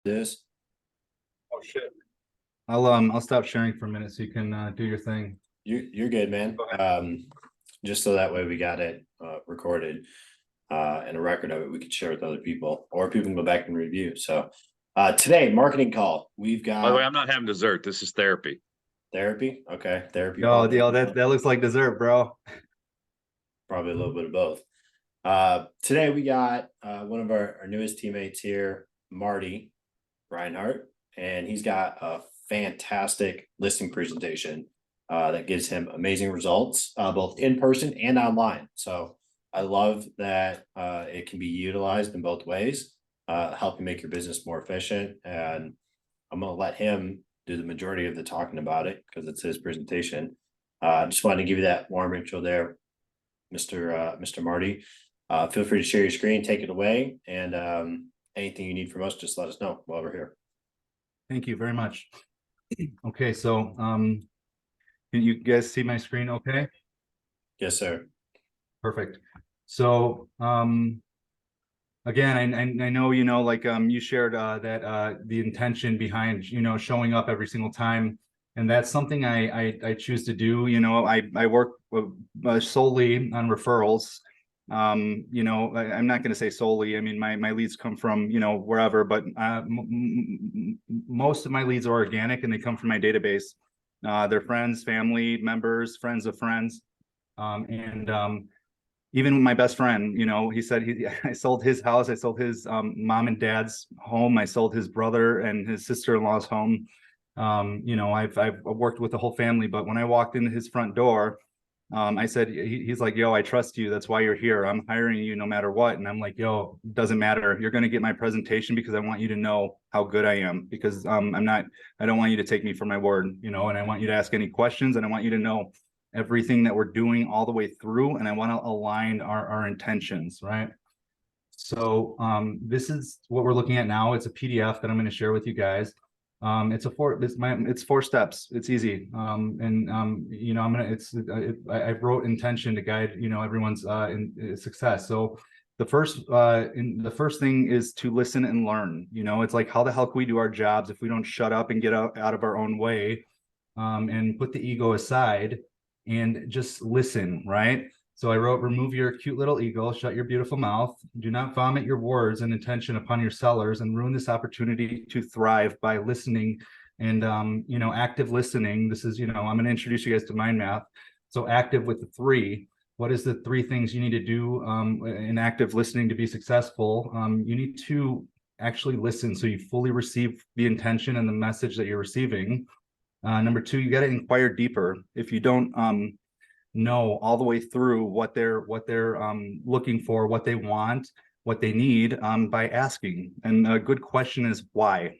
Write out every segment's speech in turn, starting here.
This. Oh shit. I'll stop sharing for a minute so you can do your thing. You're good, man. Go ahead. Just so that way we got it recorded and a record of it we could share with other people, or people can go back and review. So today, marketing call. We've By the way, got I'm not having dessert. This is therapy. therapy. Okay, therapy. Yo, deal that looks like dessert, bro. Probably a little bit of both. Today we got one of our newest teammates here, Marty Reinhardt, and he's got a fantastic listing presentation that gives him amazing results, both in person and online. So I love that it can be utilized in both ways, help you make your business more efficient. And I'm going to let him do the majority of the talking about it because it's his presentation. Just wanted to give you that warm intro there, Mr. Marty. Feel free to share your screen, take it away, and anything you need from us, just let us know while we're here. Thank you very much. Okay, so can you guys see my screen okay? Yes, sir. Perfect. So again, I know you shared that the intention behind showing up every single time, and that's something I choose to do. I work solely on referrals. I'm not going to say solely. I mean, my leads come from wherever, but most of my leads are organic and they come from my database. They're friends, family members, friends of friends, and even my best friend, he said I sold his house, I sold his mom and dad's home, I sold his brother and his sister-in-law's home. I've worked with the whole family, but when I walked into his front door, I said, he's like, yo, I trust you. That's why you're here. I'm hiring you no matter what. And I'm like, yo, doesn't matter. You're going to get my presentation because I want you to know how good I am, because I don't want you to take me for my word, and I want you to ask any questions, and I want you to know everything that we're doing all the way through. And I want to align our intentions. Right. So this is what we're looking at now. It's a PDF that I'm going to share with you guys. It's 4 steps. It's easy. I wrote intention to guide, everyone's success. So the first thing is to listen and learn. It's like, how the hell can we do our jobs if we don't shut up and get out of our own way, and put the ego aside and just listen, right? So I wrote, remove your cute little ego, shut your beautiful mouth, do not vomit your words and intention upon your sellers, and ruin this opportunity to thrive by listening. And, active listening. This is, I'm going to introduce you guys to mind math. So active with the 3. What is the 3 things you need to do in active listening to be successful? You need to actually listen so you fully receive the intention and the message that you're receiving. Number 2, you got to inquire deeper. If you don't know all the way through what they're looking for, what they want, what they need, by asking. And a good question is why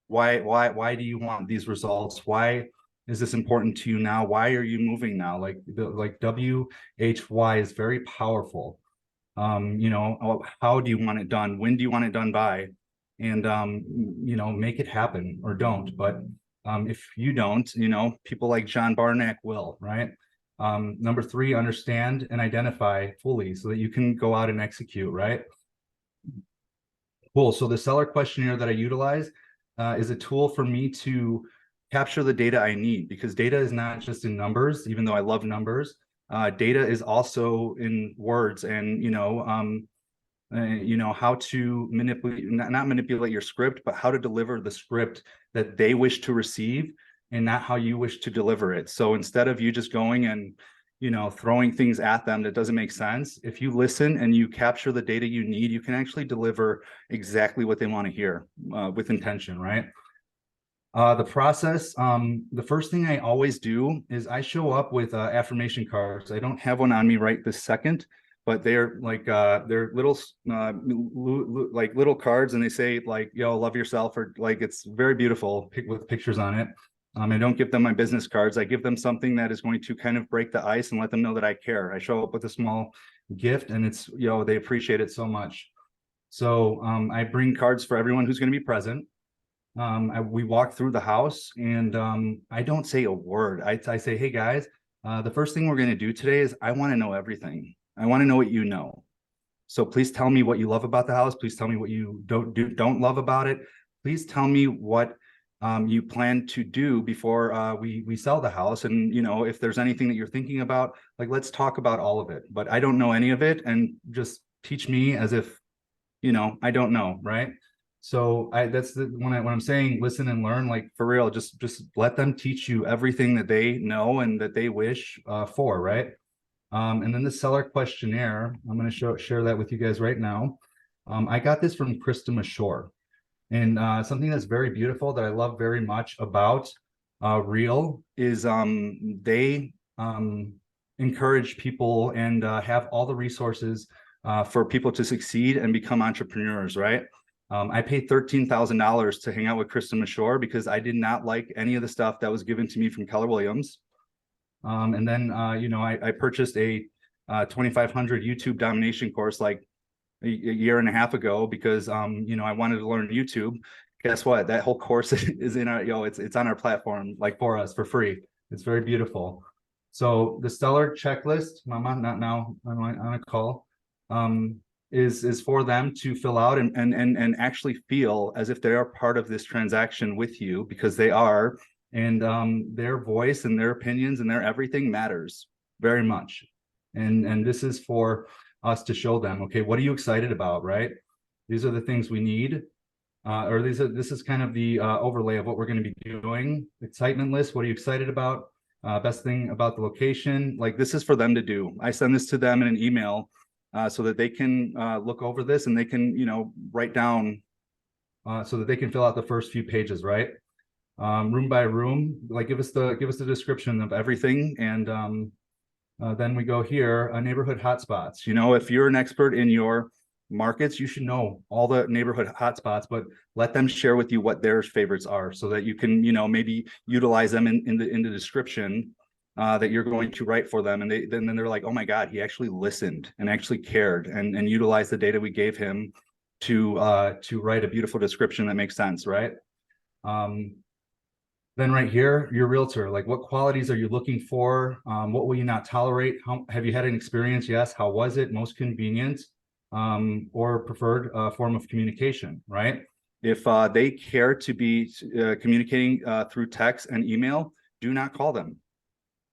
do you want these results? Why is this important to you now? Why are you moving now? Like WHY is very powerful. How do you want it done? When do you want it done by? And make it happen or don't. But if you don't, people like John Barnack will, right? Number 3, understand and identify fully so that you can go out and execute, right? Cool. So the seller questionnaire that I utilize is a tool for me to capture the data I need, because data is not just in numbers, even though I love numbers. Data is also in words, and how to manipulate, not manipulate your script, but how to deliver the script that they wish to receive and not how you wish to deliver it. So instead of you just going and, throwing things at them that doesn't make sense, if you listen and you capture the data you need, you can actually deliver exactly what they want to hear with intention, right? The process, the first thing I always do is I show up with affirmation cards. I don't have one on me right this second, but they're like they're little like little cards, and they say like, yo, love yourself, or like, it's very beautiful with pictures on it. I don't give them my business cards. I give them something that is going to kind of break the ice and let them know that I care. I show up with a small gift, and it's, they appreciate it so much. So I bring cards for everyone who's going to be present. We walk through the house, and I don't say a word. I say, hey guys, the first thing we're going to do today is I want to know everything. I want to know what you know. So please tell me what you love about the house. Please tell me what you don't love about it. please tell me what you plan to do before we sell the house. And, you know, if there's anything that you're thinking about, like, let's talk about all of it. But I don't know any of it, and just teach me as if, you know, I don't know, right? So that's when I'm saying listen and learn, like for real, just let them teach you everything that they know and that they wish for, right? And then the seller questionnaire, I'm going to share that with you guys right now. I got this from Krista Shore. And something that's very beautiful that I love very much about Real is they encourage people and have all the resources for people to succeed and become entrepreneurs, right? I paid $13,000 to hang out with Krista Shore because I did not like any of the stuff that was given to me from Keller Williams. And then, you know, I purchased a 2,500 YouTube domination course like a year and a half ago because you know, I wanted to learn YouTube. Guess what? That whole course is in our, it's on our platform, like for us for free. It's very beautiful. So the seller checklist, Mama, not now, I'm on a call, is for them to fill out and actually feel as if they are part of this transaction with you, because they are, and their voice and their opinions and their everything matters very much. And this is for us to show them, okay, what are you excited about, right? These are the things we need. This is kind of the overlay of what we're going to be doing. Excitement list, what are you excited about? Best thing about the location, like this is for them to do. I send this to them in an email so that they can look over this and they can, you know, write down so that they can fill out the first few pages, right? Room by room, like give us the description of everything. And then we go here, neighborhood hotspots. You know, if you're an expert in your markets, you should know all the neighborhood hotspots, but let them share with you what their favorites are so that you can, you know, maybe utilize them in the description that you're going to write for them. And then they're like, oh my God, he actually listened and actually cared and utilized the data we gave him to write a beautiful description that makes sense, right? Then right here, your realtor, like what qualities are you looking for? What will you not tolerate? Have you had an experience? Yes. How was it? Most convenient or preferred form of communication, right? If they care to be communicating through text and email, do not call them.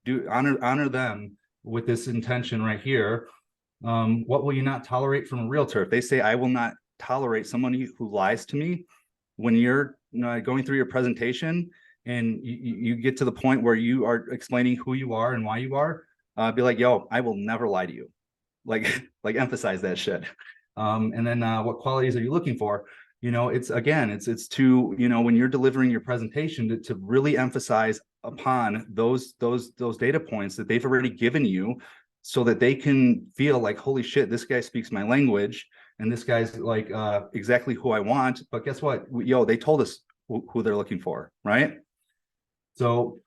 Do honor them with this intention right here. What will you not tolerate from a realtor? If they say, I will not tolerate someone who lies to me, when you're going through your presentation, and you get to the point where you are explaining who you are and why you are, be like, yo, I will never lie to you. Like emphasize that shit. And then what qualities are you looking for? You know, it's to, you know, when you're delivering your presentation to really emphasize upon those data points that they've already given you so that they can feel like, holy shit, this guy speaks my language and this guy's like exactly who I want. But guess what? Yo, they told us who they're looking for, right? So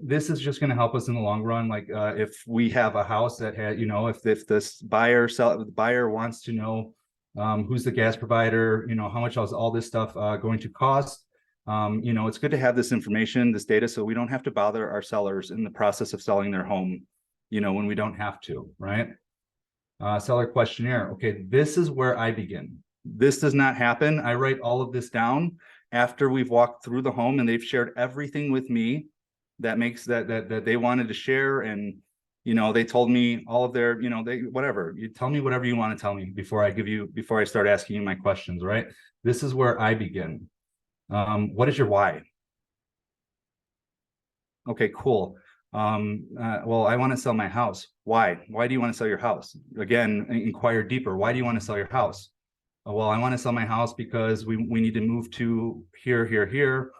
this is just going to help us in the long run. Like if we have a house that had, you know, if this the buyer wants to know who's the gas provider, you know, how much is all this stuff going to cost, you know, it's good to have this information, this data, so we don't have to bother our sellers in the process of selling their home, you know, when we don't have to, right? Seller questionnaire. Okay, this is where I begin. This does not happen. I write all of this down after we've walked through the home and they've shared everything with me that makes that they wanted to share. And, you know, they told me all of their, you know, whatever, you tell me whatever you want to tell me before I start asking you my questions, right? This is where I begin. What is your why? Okay, cool. Well, I want to sell my house. Why do you want to sell your house? Again, inquire deeper. Why do you want to sell your house? Well, I want to sell my house because we need to move to here.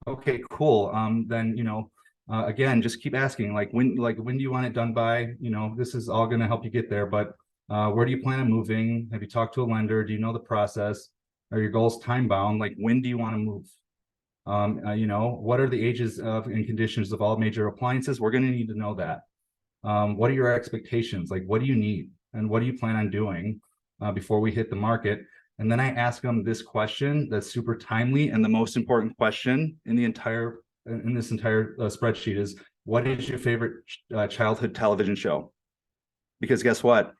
Okay, cool. Then, you know, again, just keep asking, like when do you want it done by? You know, this is all going to help you get there. But where do you plan on moving? Have you talked to a lender? Do you know the process? Are your goals time bound? Like when do you want to move? You know, what are the ages of and conditions of all major appliances? We're going to need to know that. What are your expectations? Like, what do you need? And what do you plan on doing before we hit the market? And then I ask them this question that's super timely. And the most important question in this entire spreadsheet is, what is your favorite childhood television show? Because guess what?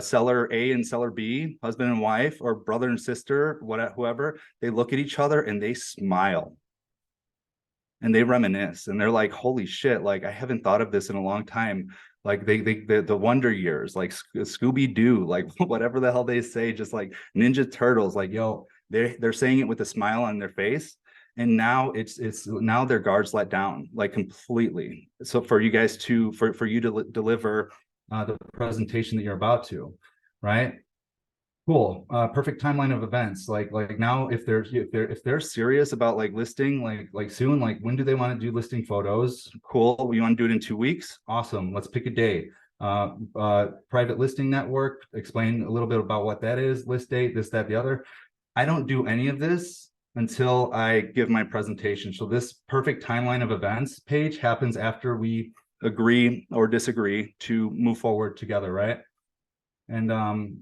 seller A and seller B, husband and wife, or brother and sister, whoever, they look at each other and they smile and they reminisce and they're like, holy shit, like I haven't thought of this in a long time. Like the Wonder Years, like Scooby-Doo, like whatever the hell they say, just like Ninja Turtles, like, yo, they're saying it with a smile on their face. And now it's now their guards let down like completely. So for you guys to for you to deliver the presentation that you're about to, right? Cool. Perfect timeline of events. Like now, if they're serious about like listing, like soon, like when do they want to do listing photos? Cool. We want to do it in 2 weeks. Awesome. Let's pick a day. Private listing network. Explain a little bit about what that is. List date. This, that, the other. I don't do any of this until I give my presentation. So this perfect timeline of events page happens after we agree or disagree to move forward together, right? And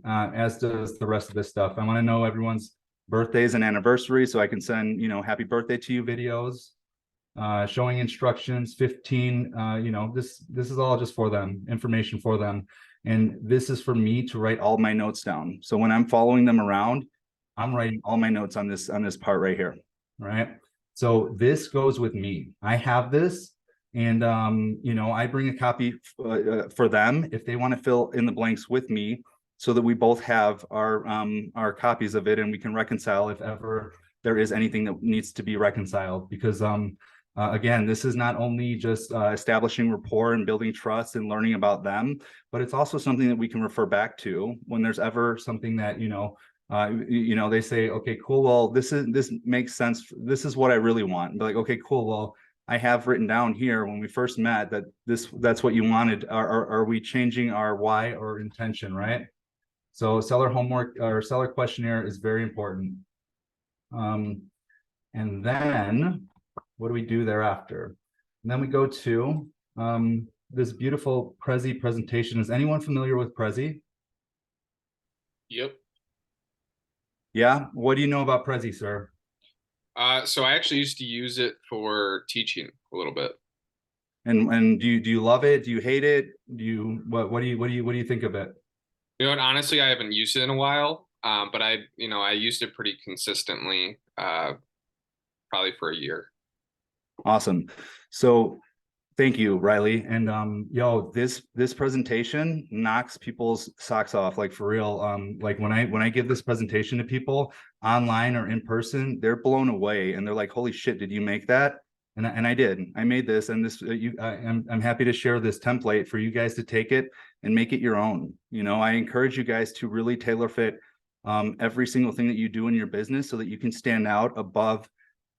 as does the rest of this stuff. I want to know everyone's birthdays and anniversaries so I can send, happy birthday to you videos, showing instructions, 15, this is all just for them, information for them. And this is for me to write all my notes down. So when I'm following them around, I'm writing all my notes on this part right here, right? So this goes with me. I have this. And, I bring a copy for them if they want to fill in the blanks with me so that we both have our copies of it and we can reconcile if ever there is anything that needs to be reconciled. Because, again, this is not only just establishing rapport and building trust and learning about them, but it's also something that we can refer back to when there's ever something that, they say, okay, cool. Well, this makes sense. This is what I really want. And be like, okay, cool. Well, I have written down here when we first met that that's what you wanted. Are we changing our why or intention, right? So seller homework or seller questionnaire is very important. And then what do we do thereafter? And then we go to this beautiful Prezi presentation. Is anyone familiar with Prezi? Yep. Yeah. What do you know about Prezi, sir? So I actually used to use it for teaching a little bit. And do you love it? Do you hate it? What do you think of it? You know what? Honestly, I haven't used it in a while. But I used it pretty consistently, probably for a year. Awesome. So thank you, Riley. And this presentation knocks people's socks off, like for real. Like when I give this presentation to people online or in person, they're blown away and they're like, holy shit, did you make that? And I did. I made this, and this I'm happy to share this template for you guys to take it and make it your own. I encourage you guys to really tailor fit every single thing that you do in your business so that you can stand out above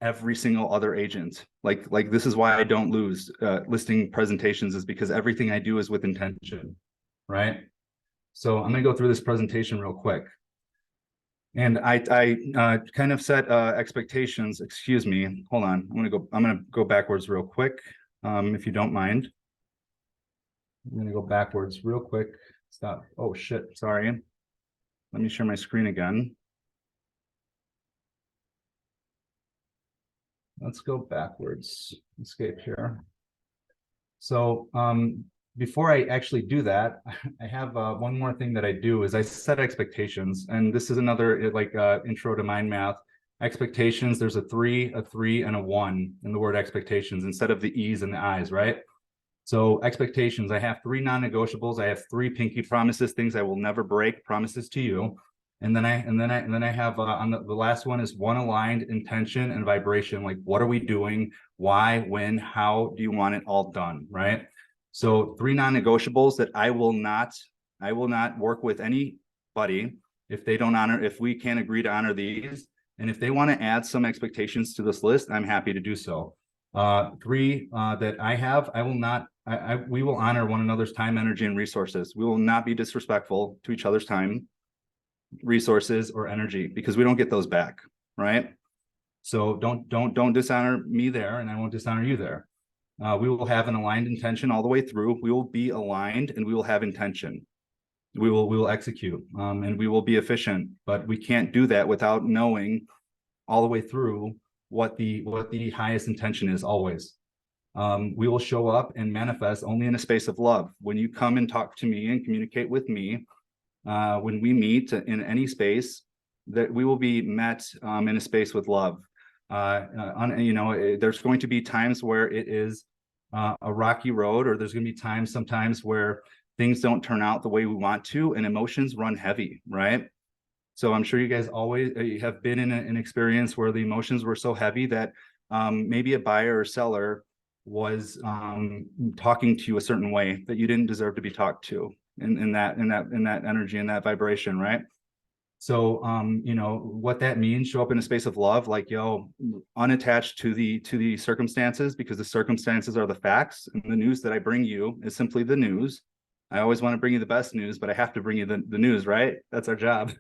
every single other agent. Like this is why I don't lose listing presentations, is because everything I do is with intention, right? So I'm gonna go through this presentation real quick. And I kind of set expectations. Excuse me. Hold on. I'm gonna go backwards real quick, if you don't mind. I'm gonna go backwards real quick. Stop. Oh shit. Sorry. Let me share my screen again. Let's go backwards. Escape here. So before I actually do that, I have one more thing that I do is I set expectations. And this is another intro to mind math. Expectations, there's a 3, and a 1 in the word expectations instead of the E's and the I's, right? So expectations, I have 3 non-negotiables. I have 3 pinky promises, things I will never break, promises to you. And then I have on the last one is 1 aligned intention and vibration. Like, what are we doing? Why, when, how do you want it all done? Right. So 3 non-negotiables that I will not work with anybody if we can't agree to honor these. And if they want to add some expectations to this list, I'm happy to do so. 3 that we will honor one another's time, energy, and resources. We will not be disrespectful to each other's time, resources, or energy, because we don't get those back, right? So don't dishonor me there, and I won't dishonor you there. We will have an aligned intention all the way through. We will be aligned and we will have intention. We will execute, and we will be efficient, but we can't do that without knowing all the way through what the highest intention is always. We will show up and manifest only in a space of love. When you come and talk to me and communicate with me, when we meet in any space, that we will be met in a space with love. There's going to be times where it is a rocky road, or there's going to be times sometimes where things don't turn out the way we want to, and emotions run heavy, right? So I'm sure you guys always have been in an experience where the emotions were so heavy that maybe a buyer or seller was talking to you a certain way that you didn't deserve to be talked to in that energy and that vibration, right? So what that means, show up in a space of love, like, yo, unattached to the circumstances, because the circumstances are the facts, and the news that I bring you is simply the news. I always want to bring you the best news, but I have to bring you the news, right? That's our job.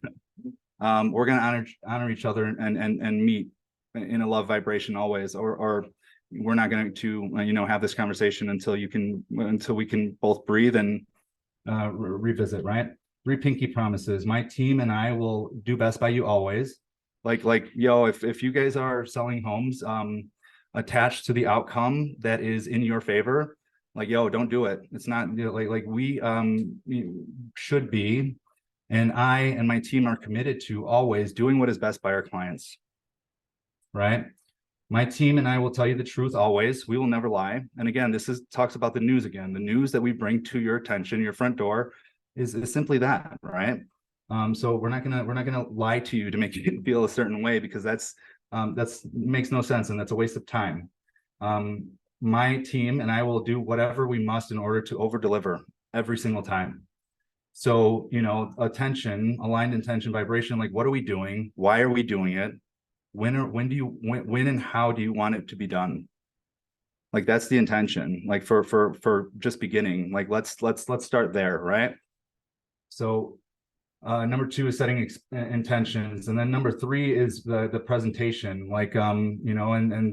We're gonna honor each other and meet in a love vibration always, or we're not going to have this conversation until we can both breathe and revisit, right? 3 pinky promises. My team and I will do best by you always. Like yo, if you guys are selling homes attached to the outcome that is in your favor, like, yo, don't do it. It's not like we should be, and I and my team are committed to always doing what is best by our clients, right? My team and I will tell you the truth always. We will never lie. And again, this talks about the news again. The news that we bring to your attention, your front door, is simply that, right? So we're not gonna lie to you to make you feel a certain way, because that's makes no sense, and that's a waste of time. My team and I will do whatever we must in order to over deliver every single time. So attention, aligned intention, vibration. Like, what are we doing? Why are we doing it? When and how do you want it to be done? Like, that's the intention, like for just beginning. Like, let's start there, right? So number 2 is setting intentions, and then number 3 is the presentation. Like and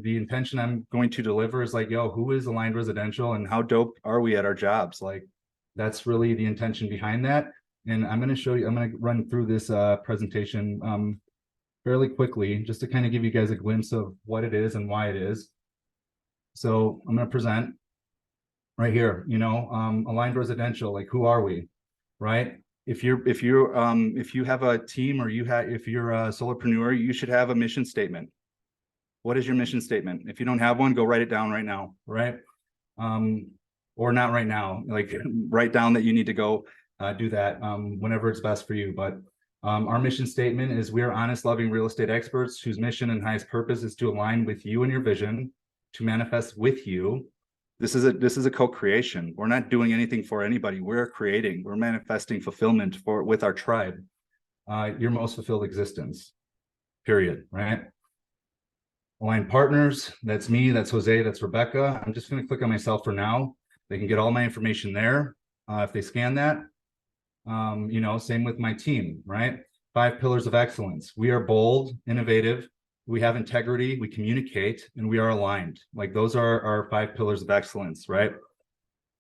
the intention I'm going to deliver is like, yo, who is Aligned Residential, and how dope are we at our jobs? Like, that's really the intention behind that. And I'm going to run through this presentation fairly quickly, just to kind of give you guys a glimpse of what it is and why it is. So I'm going to present right here, Aligned Residential, like, who are we, right? If you have a team, or if you're a solopreneur, you should have a mission statement. What is your mission statement? If you don't have one, go write it down right now, right? Or not right now, like, write down that you need to go do that whenever it's best for you. But our mission statement is: we are honest, loving real estate experts whose mission and highest purpose is to align with you and your vision, to manifest with you. This is a co-creation. We're not doing anything for anybody. We're manifesting fulfillment with our tribe, your most fulfilled existence, period, right? Aligned partners, that's me, that's Jose, that's Rebecca. I'm just going to click on myself for now. They can get all my information there if they scan that. Same with my team, right? 5 pillars of excellence. We are bold, innovative, we have integrity, we communicate, and we are aligned. Like, those are our 5 pillars of excellence, right?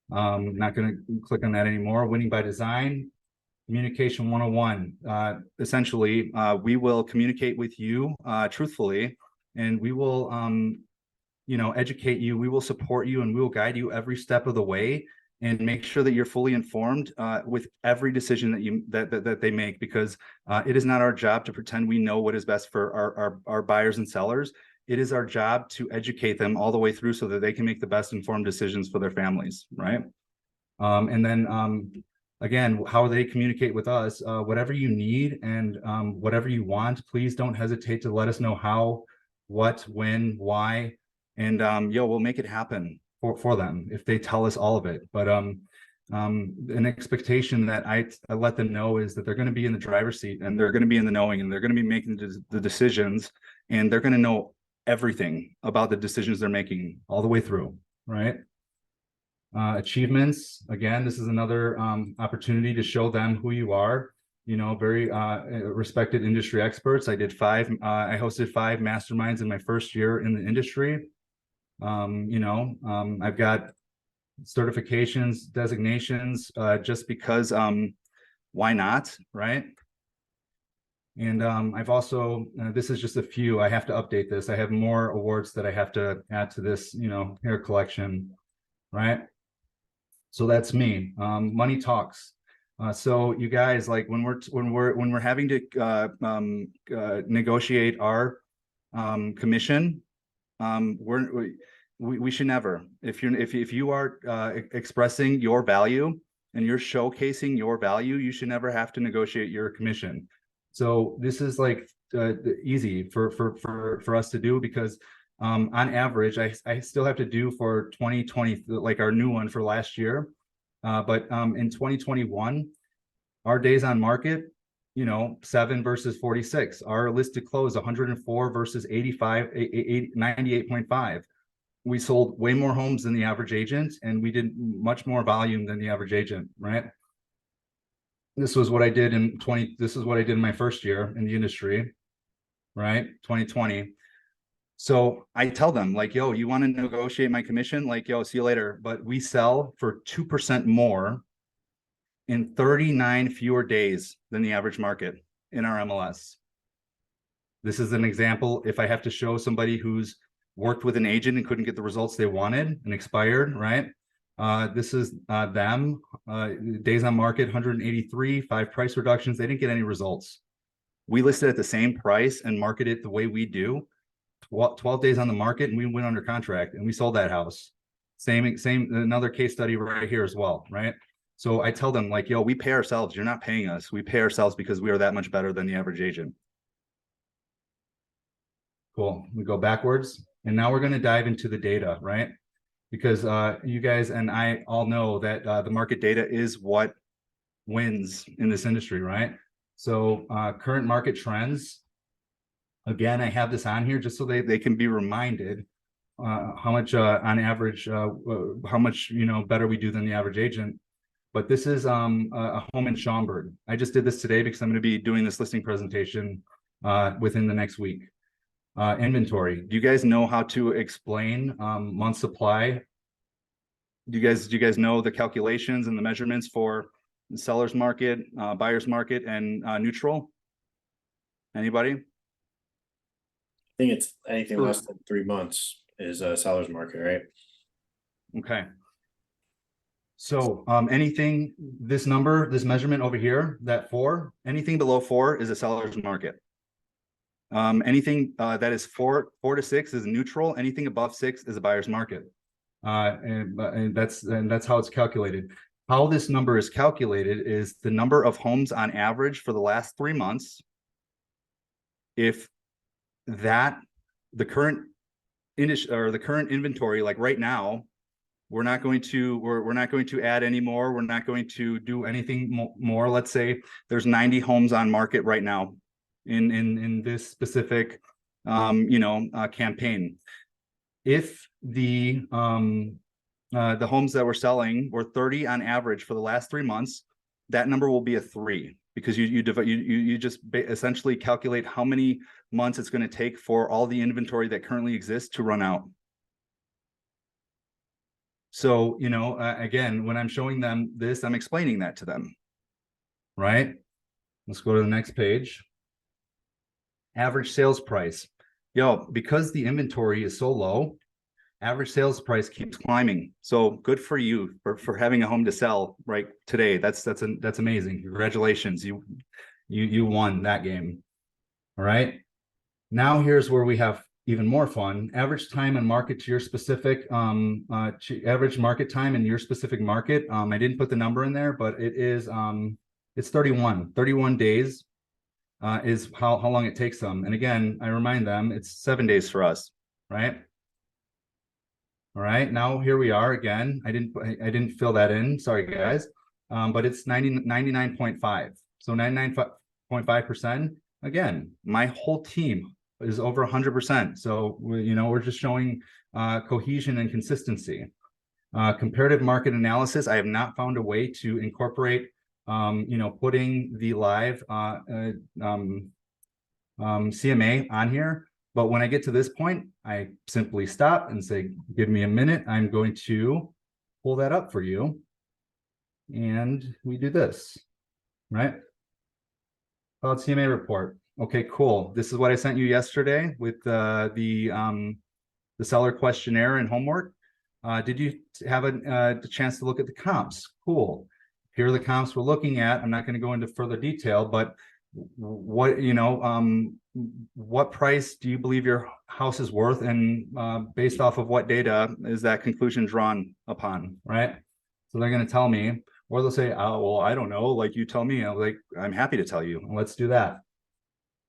Not going to click on that anymore. Winning by design, communication 101. Essentially, we will communicate with you truthfully, and we will educate you, we will support you, and we will guide you every step of the way, and make sure that you're fully informed with every decision that they make, because it is not our job to pretend we know what is best for our buyers and sellers. It is our job to educate them all the way through so that they can make the best informed decisions for their families, right? And then again, how they communicate with us, whatever you need and whatever you want, please don't hesitate to let us know how, what, when, why, and we'll make it happen for them if they tell us all of it. But an expectation that I let them know is that they're going to be in the driver's seat, and they're going to be in the knowing, and they're going to be making the decisions, and they're going to know everything about the decisions they're making all the way through, right? Achievements, again, this is another opportunity to show them who you are. Very respected industry experts. I hosted 5 masterminds in my first year in the industry. I've got certifications, designations, just because why not, right? And I've also, this is just a few, I have to update this. I have more awards that I have to add to this, hair collection, right? So that's me. Money talks. So you guys, like when we're having to negotiate our commission, we should never, if you are expressing your value and you're showcasing your value, you should never have to negotiate your commission. So this is like easy for us to do, because on average, I still have to do for 2020, like our new one for last year. But in 2021, our days on market, 7 versus 46. Our listed close 104 versus 85, 98.5. We sold way more homes than the average agent, and we did much more volume than the average agent, right? This was what I did this is what I did in my first year in the industry, right? 2020. So I tell them, like, yo, you want to negotiate my commission? Like, yo, see you later. But we sell for 2% more in 39 fewer days than the average market in our MLS. This is an example. If I have to show somebody who's worked with an agent and couldn't get the results they wanted and expired, right? This is them. Days on market, 183, 5 price reductions. They didn't get any results. We listed at the same price and marketed the way we do. 12 days on the market, and we went under contract and we sold that house. Same, another case study right here as well, right? So I tell them, like, yo, we pay ourselves. You're not paying us. We pay ourselves because we are that much better than the average agent. Cool. We go backwards. And now we're going to dive into the data, right? Because you guys and I all know that the market data is what wins in this industry, right? So current market trends. Again, I have this on here just so they can be reminded how much on average, how much, better we do than the average agent. But this is a home in Schaumburg. I just did this today because I'm going to be doing this listing presentation within the next week. Inventory. Do you guys know how to explain month supply? Do you guys know the calculations and the measurements for the seller's market, buyer's market, and neutral? Anybody? I think it's anything less than 3 months is a seller's market, right? Okay. So anything, this number, this measurement over here, that 4, anything below 4 is a seller's market. Anything that is 4 to 6 is neutral. Anything above 6 is a buyer's market. And that's how it's calculated. How this number is calculated is the number of homes on average for the last 3 months. If the current inventory, like right now, we're not going to add any more. We're not going to do anything more. Let's say there's 90 homes on market right now in this specific campaign. If the homes that we're selling were 30 on average for the last 3 months, that number will be a 3, because you just essentially calculate how many months it's going to take for all the inventory that currently exists to run out. So, again, when I'm showing them this, I'm explaining that to them, right? Let's go to the next page. Average sales price. Yo, because the inventory is so low, average sales price keeps climbing. So good for you for having a home to sell right today. That's amazing. Congratulations. You won that game. All right. Now here's where we have even more fun. Average time and market to your specific average market time in your specific market. I didn't put the number in there, but it is it's 31 days is how long it takes them. And again, I remind them it's 7 days for us, right? All right, now here we are again. I didn't fill that in. Sorry, guys. But it's 99.5. So 99.5%. Again, my whole team is over 100%. So we're just showing cohesion and consistency. Comparative market analysis. I have not found a way to incorporate putting the live CMA on here. But when I get to this point, I simply stop and say, give me a minute. I'm going to pull that up for you. And we do this, right? Cloud CMA report. Okay, cool. This is what I sent you yesterday with the seller questionnaire and homework. Did you have a chance to look at the comps? Cool. here are the comps we're looking at. I'm not going to go into further detail, but what, what price do you believe your house is worth? And based off of what data is that conclusion drawn upon, right? So they're going to tell me, or they'll say, oh, well, I don't know. Like, you tell me. I'm like, I'm happy to tell you. Let's do that.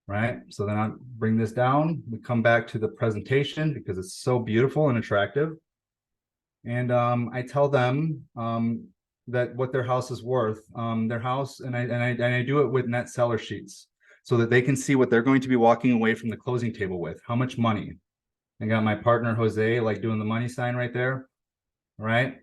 Right. So then I'll bring this down. We come back to the presentation because it's so beautiful and attractive. And I tell them that what their house is worth, their house, and I do it with net seller sheets so that they can see what they're going to be walking away from the closing table with. How much money? I got my partner Jose like doing the money sign right there. Right.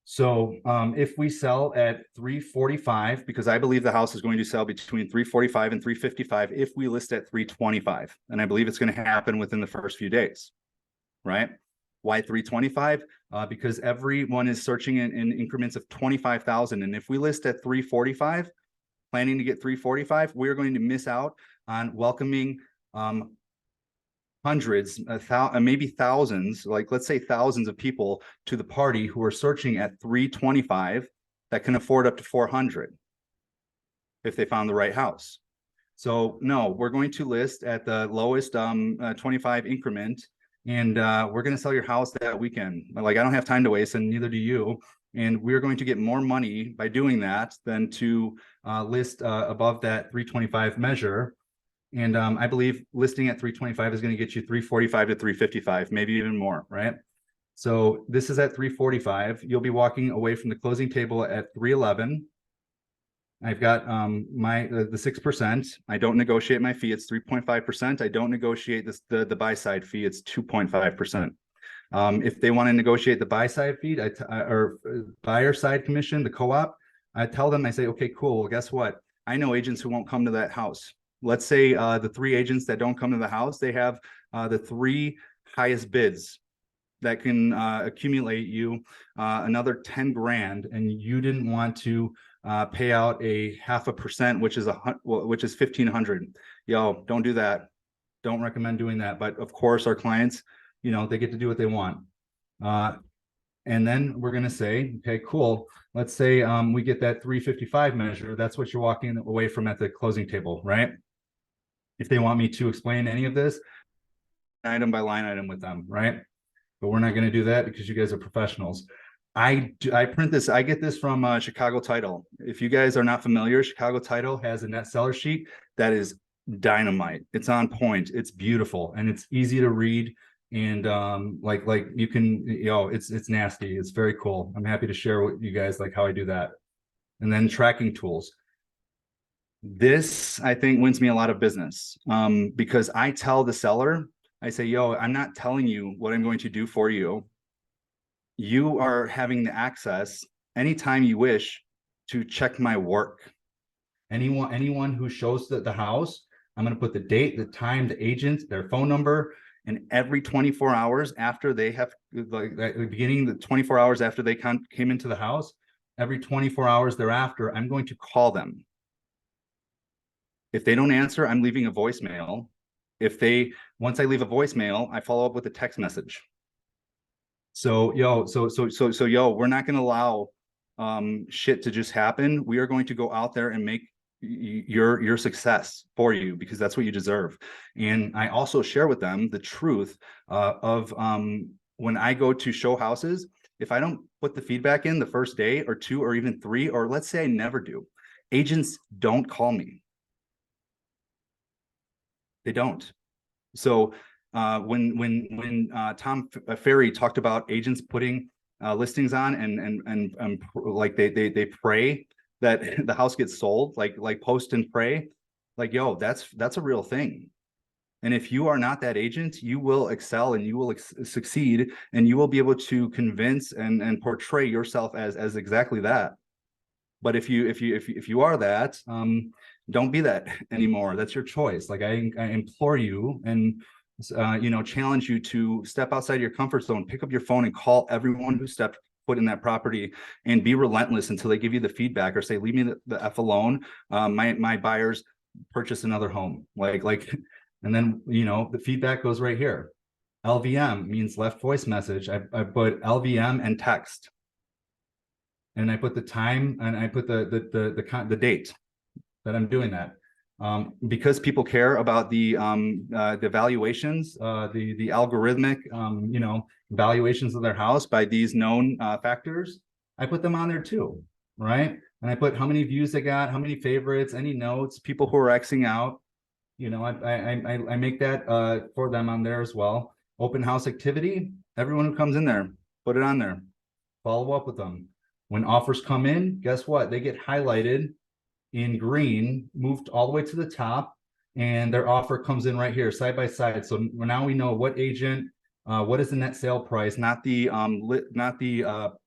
So if we sell at 345, because I believe the house is going to sell between 345 and 355 if we list at 325, and I believe it's going to happen within the first few days, right? Why 325? Because everyone is searching in increments of 25,000, and if we list at 345, planning to get 345, we're going to miss out on welcoming hundreds, maybe thousands, like let's say thousands of people to the party who are searching at 325 that can afford up to 400 if they found the right house. So no, we're going to list at the lowest 25 increment, and we're going to sell your house that weekend. Like, I don't have time to waste, and neither do you. And we're going to get more money by doing that than to list above that 325 measure. And I believe listing at 325 is going to get you 345 to 355, maybe even more, right? So this is at 345. You'll be walking away from the closing table at 311. I've got the 6%. I don't negotiate my fee. It's 3.5%. I don't negotiate the buy side fee. It's 2.5%. If they want to negotiate the buy side fee or buyer side commission, the co-op, I tell them, I say, okay, cool. Well, guess what? I know agents who won't come to that house. Let's say the 3 agents that don't come to the house, they have the 3 highest bids that can accumulate you another 10 grand, and you didn't want to pay out a 0.5%, which is which is 1,500. Yo, don't do that. Don't recommend doing that. But of course, our clients, they get to do what they want. And then we're going to say, okay, cool. Let's say we get that 355 measure. That's what you're walking away from at the closing table, right? If they want me to explain any of this item by line item with them, right? But we're not going to do that because you guys are professionals. I print this. I get this from Chicago Title. If you guys are not familiar, Chicago Title has a net seller sheet that is dynamite. It's on point. It's beautiful, and it's easy to read. And like you can, it's nasty. It's very cool. I'm happy to share with you guys like how I do that. And then tracking tools. This, I think, wins me a lot of business because I tell the seller, I say, yo, I'm not telling you what I'm going to do for you. You are having the access anytime you wish to check my work. Anyone who shows the house, I'm going to put the date, the time, the agent, their phone number, and every 24 hours after they have, like the beginning, the 24 hours after they came into the house, every 24 hours thereafter, I'm going to call them. If they don't answer, I'm leaving a voicemail. Once I leave a voicemail, I follow up with a text message. So yo, we're not going to allow shit to just happen. We are going to go out there and make your success for you, because that's what you deserve. And I also share with them the truth of when I go to show houses, if I don't put the feedback in the first day or 2 or even 3, or let's say I never do, agents don't call me. They don't. So when Tom Ferry talked about agents putting listings on and like they pray that the house gets sold, like post and pray, like, yo, that's a real thing. And if you are not that agent, you will excel and you will succeed, and you will be able to convince and portray yourself as exactly that. But if you are that, don't be that anymore. That's your choice. Like I implore you and challenge you to step outside your comfort zone, pick up your phone and call everyone who stepped foot in that property, and be relentless until they give you the feedback or say, leave me the F alone. My buyers purchase another home. Like, and then, the feedback goes right here. LVM means left voice message. I put LVM and text. and I put the time, and I put the date that I'm doing that. Because people care about the valuations, the algorithmic, valuations of their house by these known factors, I put them on there too, right? And I put how many views they got, how many favorites, any notes, people who are Xing out. I make that for them on there as well. Open house activity, everyone who comes in there, put it on there. Follow up with them. When offers come in, guess what? They get highlighted in green, moved all the way to the top, and their offer comes in right here, side by side. So now we know what agent, what is the net sale price, not the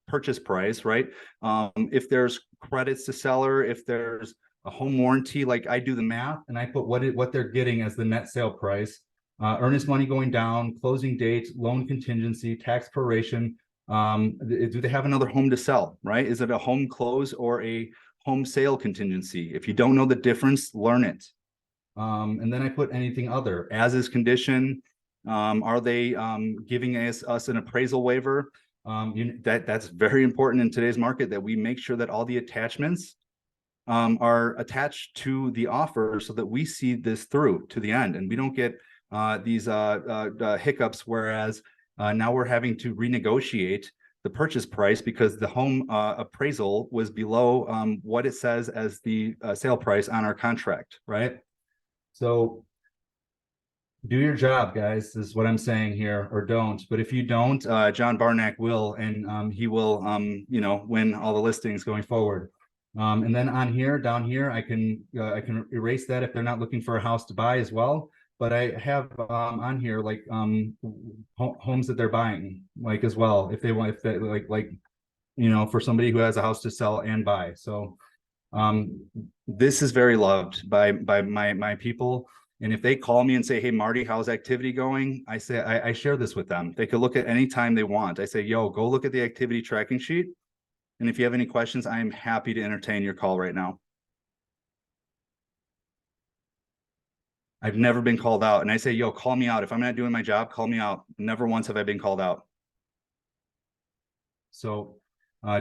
purchase price, right? If there's credits to seller, if there's a home warranty, like I do the math and I put what they're getting as the net sale price, earnest money going down, closing date, loan contingency, tax proration. Do they have another home to sell, right? Is it a home close or a home sale contingency? If you don't know the difference, learn it. And then I put anything other, as is condition. Are they giving us an appraisal waiver? That's very important in today's market, that we make sure that all the attachments are attached to the offer so that we see this through to the end and we don't get these hiccups, whereas now we're having to renegotiate the purchase price because the home appraisal was below what it says as the sale price on our contract, right? So do your job, guys, is what I'm saying here, or don't. But if you don't, John Barnack will, and he will, win all the listings going forward. And then on here, down here, I can erase that if they're not looking for a house to buy as well. But I have on here like homes that they're buying, like as well, if they want, if they like for somebody who has a house to sell and buy. So this is very loved by my people. And if they call me and say, hey, Marty, how's activity going? I say, I share this with them. They could look at any time they want. I say, yo, go look at the activity tracking sheet. And if you have any questions, I am happy to entertain your call right now. I've never been called out. And I say, yo, call me out. If I'm not doing my job, call me out. Never once have I been called out. So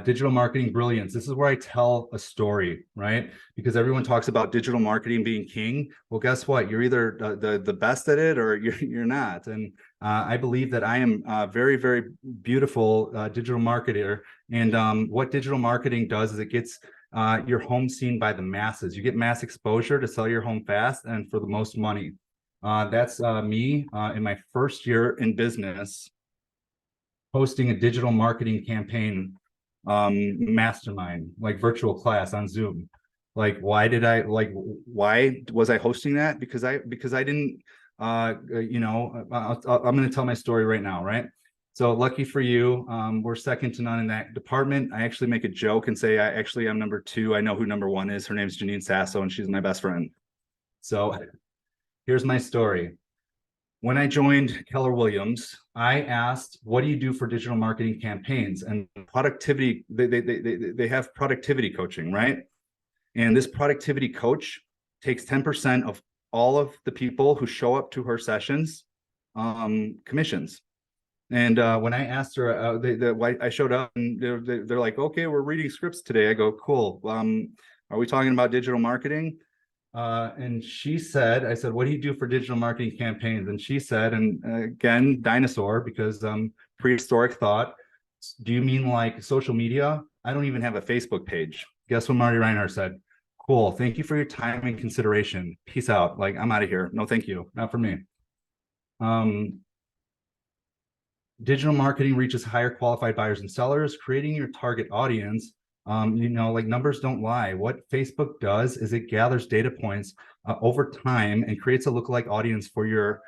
digital marketing brilliance. This is where I tell a story, right? Because everyone talks about digital marketing being king. Well, guess what? You're either the best at it or you're not. And I believe that I am a very, very beautiful digital marketer. And what digital marketing does is it gets your home seen by the masses. You get mass exposure to sell your home fast and for the most money. That's me in my first year in business, hosting a digital marketing campaign mastermind, like virtual class on Zoom. Like, why was I hosting that? Because I didn't, I'm going to tell my story right now, right? So lucky for you, we're second to none in that department. I actually make a joke and say, I'm number 2. I know who number 1 is. Her name's Janine Sasso, and she's my best friend. So here's my story. When I joined Keller Williams, I asked, what do you do for digital marketing campaigns? And productivity, they have productivity coaching, right? And this productivity coach takes 10% of all of the people who show up to her sessions, commissions. And when I asked her, I showed up and they're like, okay, we're reading scripts today. I go, cool. Are we talking about digital marketing? And she said, I said, what do you do for digital marketing campaigns? And she said, and again, dinosaur, because prehistoric thought, do you mean like social media? I don't even have a Facebook page. Guess what Marty Reinhardt said? Cool. Thank you for your time and consideration. Peace out. Like, I'm out of here. No, thank you. Not for me. Digital marketing reaches higher qualified buyers and sellers, creating your target audience. Like numbers don't lie. What Facebook does is it gathers data points over time and creates a lookalike audience for your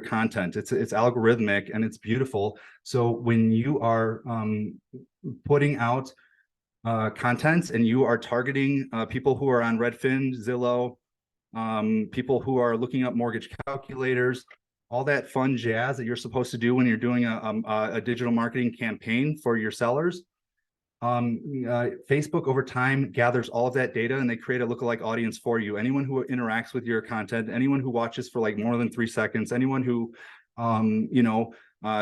content. It's algorithmic and it's beautiful. So when you are putting out content and you are targeting people who are on Redfin, Zillow, people who are looking up mortgage calculators, all that fun jazz that you're supposed to do when you're doing a digital marketing campaign for your sellers. Facebook over time gathers all of that data and they create a lookalike audience for you. Anyone who interacts with your content, anyone who watches for like more than 3 seconds, anyone who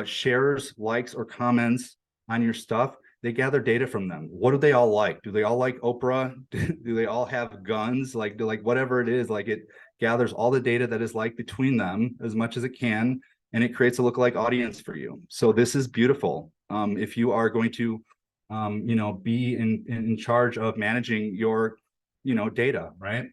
shares, likes, or comments on your stuff, they gather data from them. What do they all like? Do they all like Oprah? Do they all have guns? Like, whatever it is, like, it gathers all the data that is like between them as much as it can, and it creates a lookalike audience for you. So this is beautiful. If you are going to, be in charge of managing your, data, right?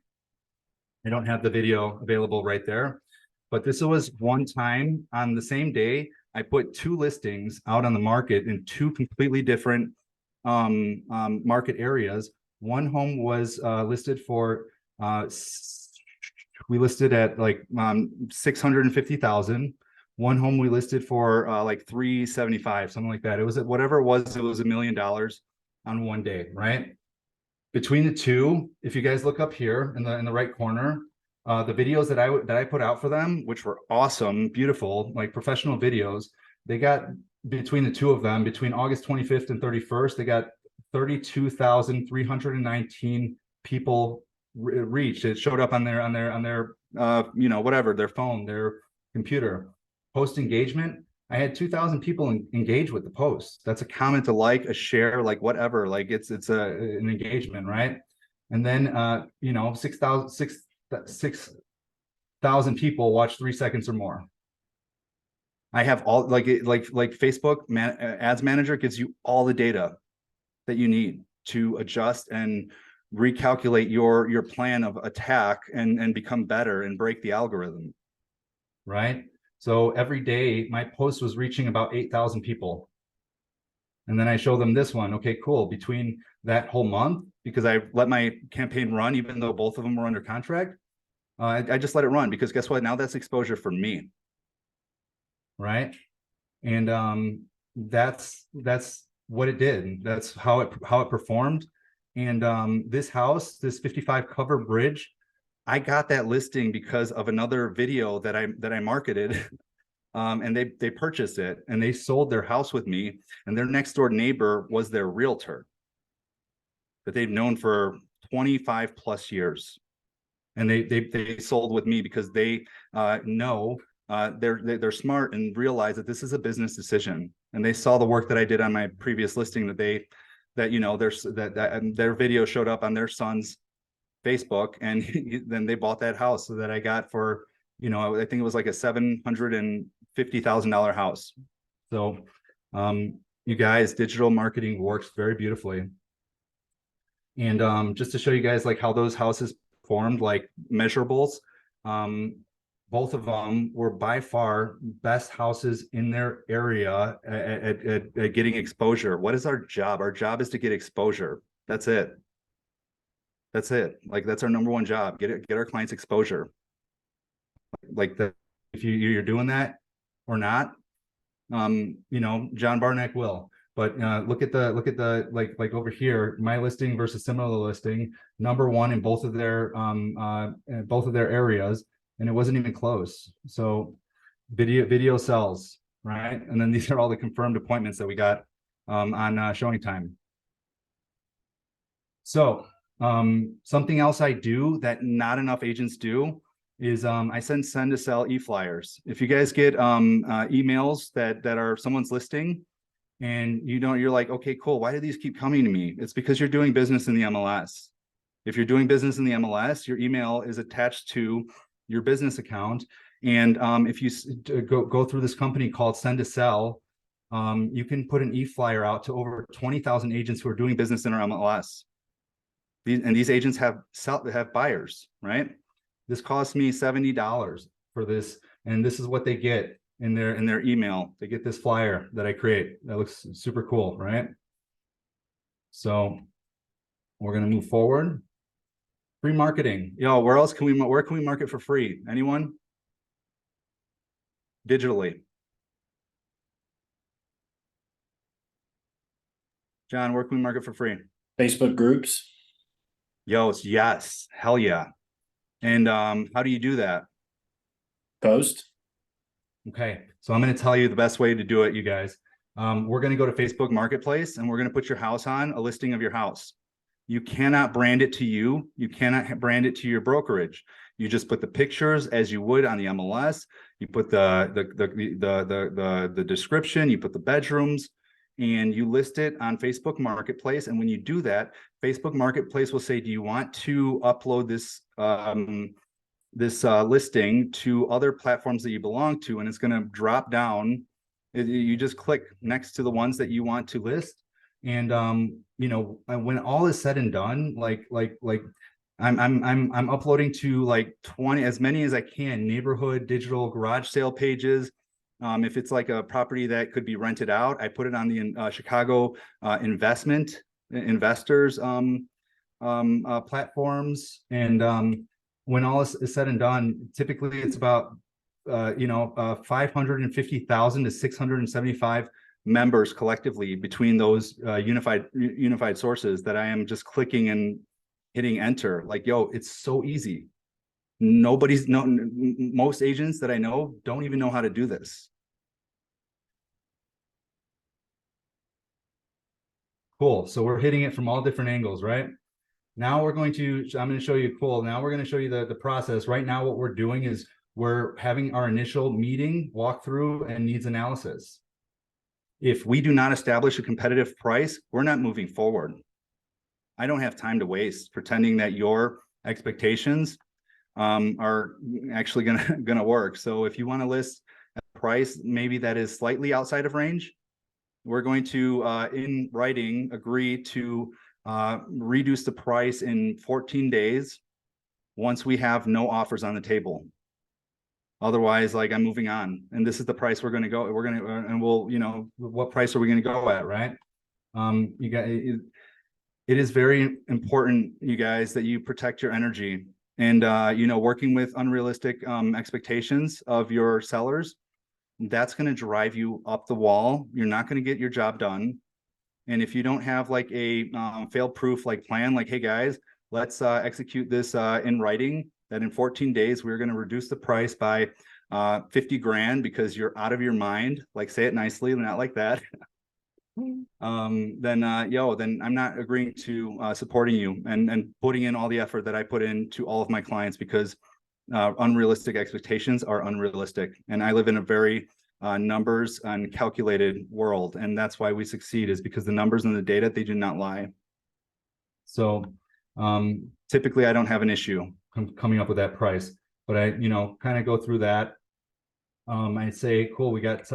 I don't have the video available right there, but this was one time on the same day, I put 2 listings out on the market in 2 completely different market areas. One home was listed for we listed at like 650,000. One home we listed for like 375, something like that. It was whatever it was $1 million on one day, right? Between the 2, if you guys look up here in the right corner, the videos that I put out for them, which were awesome, beautiful, like professional videos, they got, between the 2 of them, between August 25th and 31st, they got 32,319 people reached. It showed up on their whatever, their phone, their computer. Post engagement, I had 2,000 people engage with the post. That's a comment, a like, a share, like whatever, like it's an engagement, right? And then 6,000 people watch 3 seconds or more. I have all, like Facebook ads manager gives you all the data that you need to adjust and recalculate your plan of attack and become better and break the algorithm, right? So every day my post was reaching about 8,000 people. And then I show them this one. Okay, cool. Between that whole month, because I let my campaign run, even though both of them were under contract, I just let it run, because guess what? Now that's exposure for me, right? And that's what it did. That's how it performed. And this house, this 55 cover bridge, I got that listing because of another video that I marketed. And they purchased it and they sold their house with me, and their next door neighbor was their realtor that they've known for 25 plus years. And they sold with me because they know they're smart and realize that this is a business decision. And they saw the work that I did on my previous listing, that their video showed up on their son's Facebook, and then they bought that house so that I got for, I think it was like a $750,000 house. So you guys, digital marketing works very beautifully. And just to show you guys like how those houses formed, like measurables, both of them were by far best houses in their area at getting exposure. What is our job? Our job is to get exposure. That's it. That's it. Like, that's our number one job. Get our clients exposure. Like, that, if you're doing that or not, John Barnack will. But look at the like over here, my listing versus similar listing, #1 in both of their areas, and it wasn't even close. So video sells, right? And then these are all the confirmed appointments that we got on showing time. So something else I do that not enough agents do is I send to sell e-flyers. If you guys get emails that are someone's listing, and you're like, okay, cool, why do these keep coming to me? It's because you're doing business in the MLS. If you're doing business in the MLS, your email is attached to your business account. And if you go through this company called Send to Sell, you can put an e-flyer out to over 20,000 agents who are doing business in our MLS. These agents have buyers, right? This costs me $70 for this, and this is what they get in their email. They get this flyer that I create. That looks super cool, right? So we're gonna move forward. Free marketing. Where can we market for free? Anyone? Digitally. John, where can we market for free? Facebook groups. Yes, hell yeah. And how do you do that? Post. Okay, so I'm going to tell you the best way to do it, you guys. We're going to go to Facebook Marketplace, and we're going to put your house on a listing of your house. You cannot brand it to you. You cannot brand it to your brokerage. You just put the pictures as you would on the MLS. You put the description. You put the bedrooms. and you list it on Facebook Marketplace. And when you do that, Facebook Marketplace will say, do you want to upload this listing to other platforms that you belong to? And it's going to drop down. You just click next to the ones that you want to list. And you know, when all is said and done, like I'm uploading to like 20, as many as I can, neighborhood digital garage sale pages. If it's like a property that could be rented out, I put it on the Chicago investors platforms. And when all is said and done, typically it's about 550,000 to 675 members collectively between those unified sources that I am just clicking and hitting enter. Like, yo, it's so easy. Most agents that I know don't even know how to do this. Cool. So we're hitting it from all different angles, right? Now I'm going to show you, cool. Now we're going to show you the process. Right now, what we're doing is we're having our initial meeting, walkthrough, and needs analysis. If we do not establish a competitive price, we're not moving forward. I don't have time to waste pretending that your expectations are actually gonna work. So if you want to list a price maybe that is slightly outside of range, we're going to in writing agree to reduce the price in 14 days once we have no offers on the table. Otherwise, like, I'm moving on, and this is the price we're going to go. And we'll, you know, what price are we going to go at, right? It is very important, you guys, that you protect your energy. And you know, working with unrealistic expectations of your sellers, that's going to drive you up the wall. You're not going to get your job done. And if you don't have like a fail-proof like plan, like, hey guys, let's execute this in writing, that in 14 days, we're going to reduce the price by 50 grand because you're out of your mind. Like, say it nicely, not like that. Then I'm not agreeing to supporting you and putting in all the effort that I put into all of my clients, because unrealistic expectations are unrealistic. And I live in a very numbers and calculated world. And that's why we succeed, is because the numbers and the data, they do not lie. So typically I don't have an issue coming up with that price, but I, you know, kind of go through that. I say, cool, we got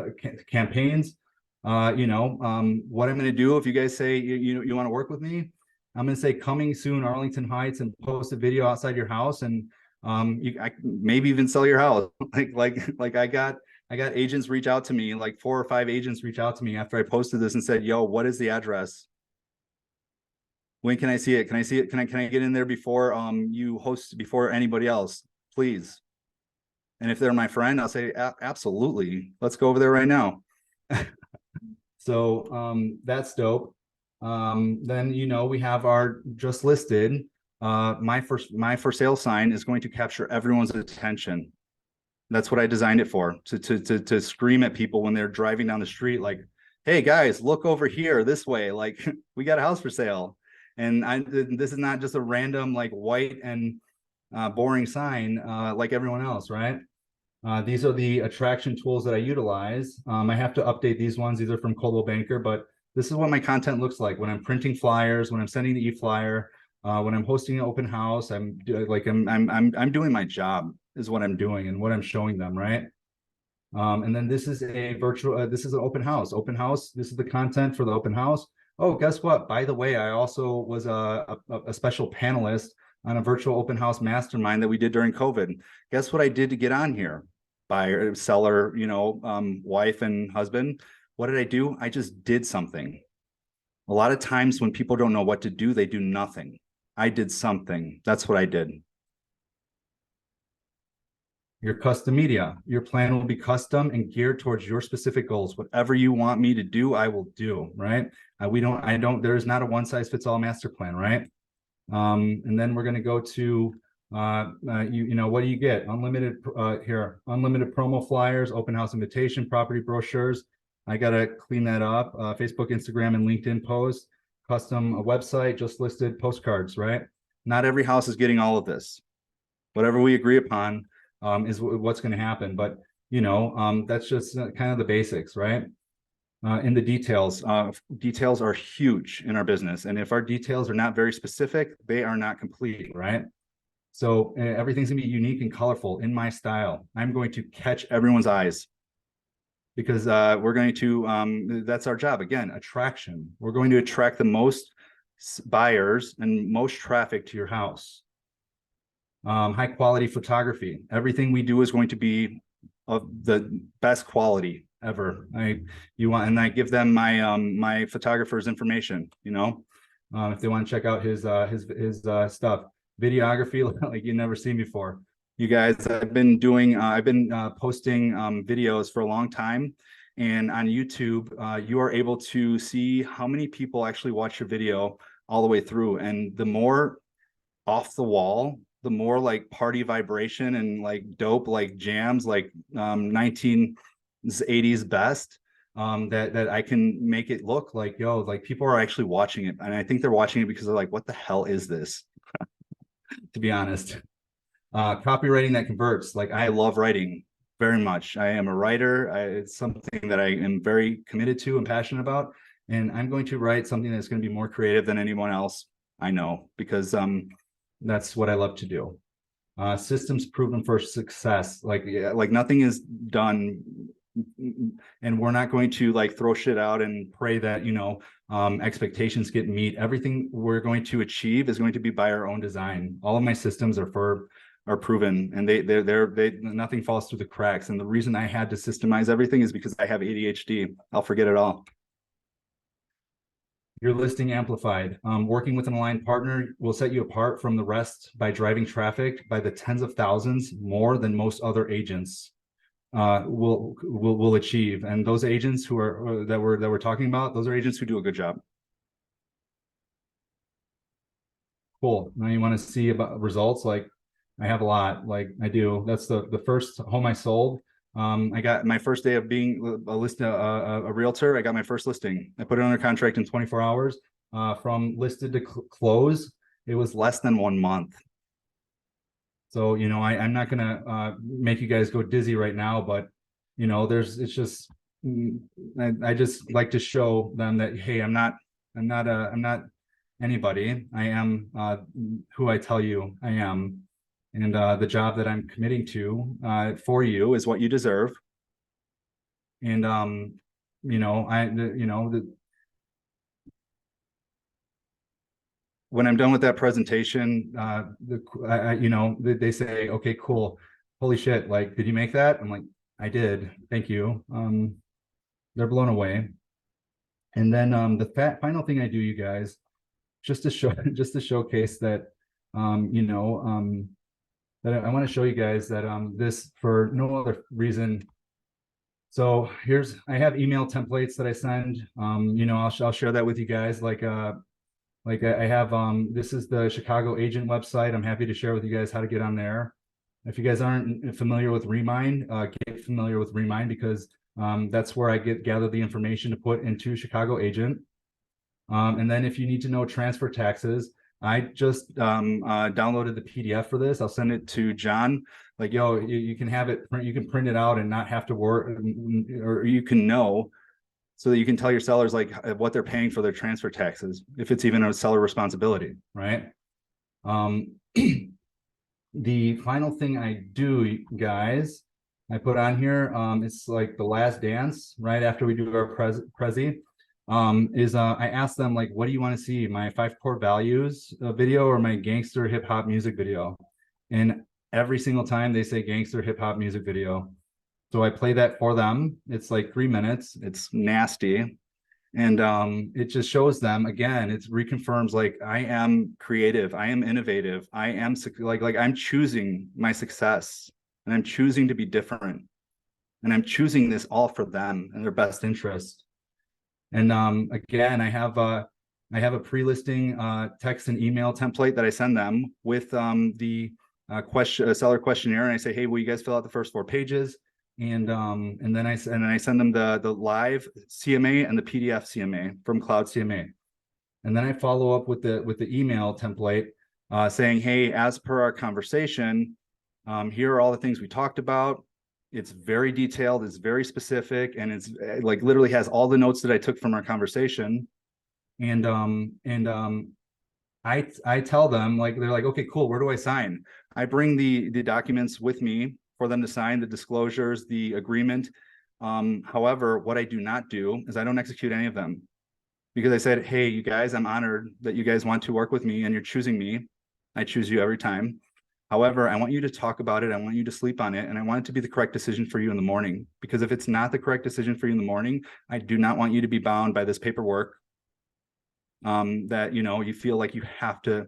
campaigns. What I'm going to do, if you guys say you want to work with me, I'm going to say coming soon, Arlington Heights, and post a video outside your house, and I maybe even sell your house. like I got agents reach out to me, like 4 or 5 agents reach out to me after I posted this and said, yo, what is the address? When can I see it? Can I see it? Can I get in there before you host, before anybody else, please? And if they're my friend, I'll say, absolutely, let's go over there right now. So that's dope. Then, you know, we have our just listed. My for sale sign is going to capture everyone's attention. That's what I designed it for, to scream at people when they're driving down the street, like, hey guys, look over here this way, like, we got a house for sale. And this is not just a random like white and boring sign like everyone else, right? These are the attraction tools that I utilize. I have to update these ones. These are from Coldwell Banker, but this is what my content looks like when I'm printing flyers, when I'm sending the e-flyer, when I'm hosting an open house. I'm doing my job, is what I'm doing and what I'm showing them, right? And then this is a virtual. This is an open house. Open house. This is the content for the open house. Oh, guess what? By the way, I also was a special panelist on a virtual open house mastermind that we did during COVID. Guess what I did to get on here? Buyer, seller, wife and husband. What did I do? I just did something. A lot of times when people don't know what to do, they do nothing. I did something. That's what I did. Your custom media. Your plan will be custom and geared towards your specific goals. Whatever you want me to do, I will do, right? There's not a one size fits all master plan, right? And then we're going to go to, what do you get? Unlimited promo flyers, open house invitation, property brochures. I got to clean that up. Facebook, Instagram, and LinkedIn posts, custom website, just listed postcards, right? Not every house is getting all of this. Whatever we agree upon is what's going to happen. But, that's just kind of the basics, right? in the details. Details are huge in our business. And if our details are not very specific, they are not complete, right? So everything's gonna be unique and colorful in my style. I'm going to catch everyone's eyes because we're going to, that's our job. Again, attraction. We're going to attract the most buyers and most traffic to your house. High quality photography. Everything we do is going to be of the best quality ever. And I give them my my photographer's information, you know, if they want to check out his stuff. Videography like you've never seen before. You guys, I've been posting videos for a long time, and on YouTube, you are able to see how many people actually watch your video all the way through. And the more off the wall, the more like party vibration and like dope, like jams, like 1980s best, that I can make it look like, yo, like people are actually watching it. And I think they're watching it because they're like, what the hell is this? To be honest. Copywriting that converts. Like I love writing very much. I am a writer. It's something that I am very committed to and passionate about. And I'm going to write something that's going to be more creative than anyone else I know, because that's what I love to do. Systems proven for success. Like nothing is done, and we're not going to like throw shit out and pray that, you know, expectations get meet. Everything we're going to achieve is going to be by our own design. All of my systems are proven, and they nothing falls through the cracks. And the reason I had to systemize everything is because I have ADHD. I'll forget it all. Your listing amplified. Working with an aligned partner will set you apart from the rest by driving traffic by the tens of thousands more than most other agents will achieve. And those agents who are that we're talking about, those are agents who do a good job. Cool. Now you want to see about results? Like I have a lot. Like I do. That's the first home I sold. I got my first day of being a realtor. I got my first listing. I put it under contract in 24 hours. From listed to close, it was less than 1 month. So, you know, I'm not gonna make you guys go dizzy right now, but you know, it's just I just like to show them that, hey, I'm not anybody. I am who I tell you I am. And the job that I'm committing to for you is what you deserve. And you know, when I'm done with that presentation, you know, they say, okay, cool, holy shit, like, did you make that? I'm like, I did, thank you. They're blown away. And then the final thing I do, you guys, just to showcase that, you know, that I want to show you guys that this, for no other reason. So I have email templates that I send. You know, I'll share that with you guys. Like I have this is the Chicago agent website. I'm happy to share with you guys how to get on there. If you guys aren't familiar with Remind, get familiar with Remind, because that's where I gather the information to put into Chicago agent. And then if you need to know transfer taxes, I just downloaded the PDF for this. I'll send it to John. Like, yo, you can have it, you can print it out and not have to work, or you can know, so that you can tell your sellers like what they're paying for their transfer taxes, if it's even a seller responsibility, right? The final thing I do, guys, I put on here, it's like the last dance right after we do our Prezi. I asked them, like, what do you want to see, my 5 core values video or my gangster hip hop music video? And every single time they say gangster hip hop music video. So I play that for them. It's like 3 minutes. It's nasty. And it just shows them, again, it reconfirms, like, I am creative, I am innovative, I am like I'm choosing my success, and I'm choosing to be different, and I'm choosing this all for them and their best interest. And again, I have a pre-listing text and email template that I send them with the seller questionnaire, and I say, hey, will you guys fill out the first 4 pages? And then I send them the live CMA and the PDF CMA from Cloud CMA. And then I follow up with the email template saying, hey, as per our conversation, here are all the things we talked about. It's very detailed, it's very specific, and it's like literally has all the notes that I took from our conversation. And I tell them, like, they're like, okay, cool, where do I sign? I bring the documents with me for them to sign, the disclosures, the agreement. However, what I do not do is I don't execute any of them, because I said, hey, you guys, I'm honored that you guys want to work with me and you're choosing me. I choose you every time. However, I want you to talk about it. I want you to sleep on it. And I want it to be the correct decision for you in the morning. Because if it's not the correct decision for you in the morning, I do not want you to be bound by this paperwork that, you know, you feel like you have to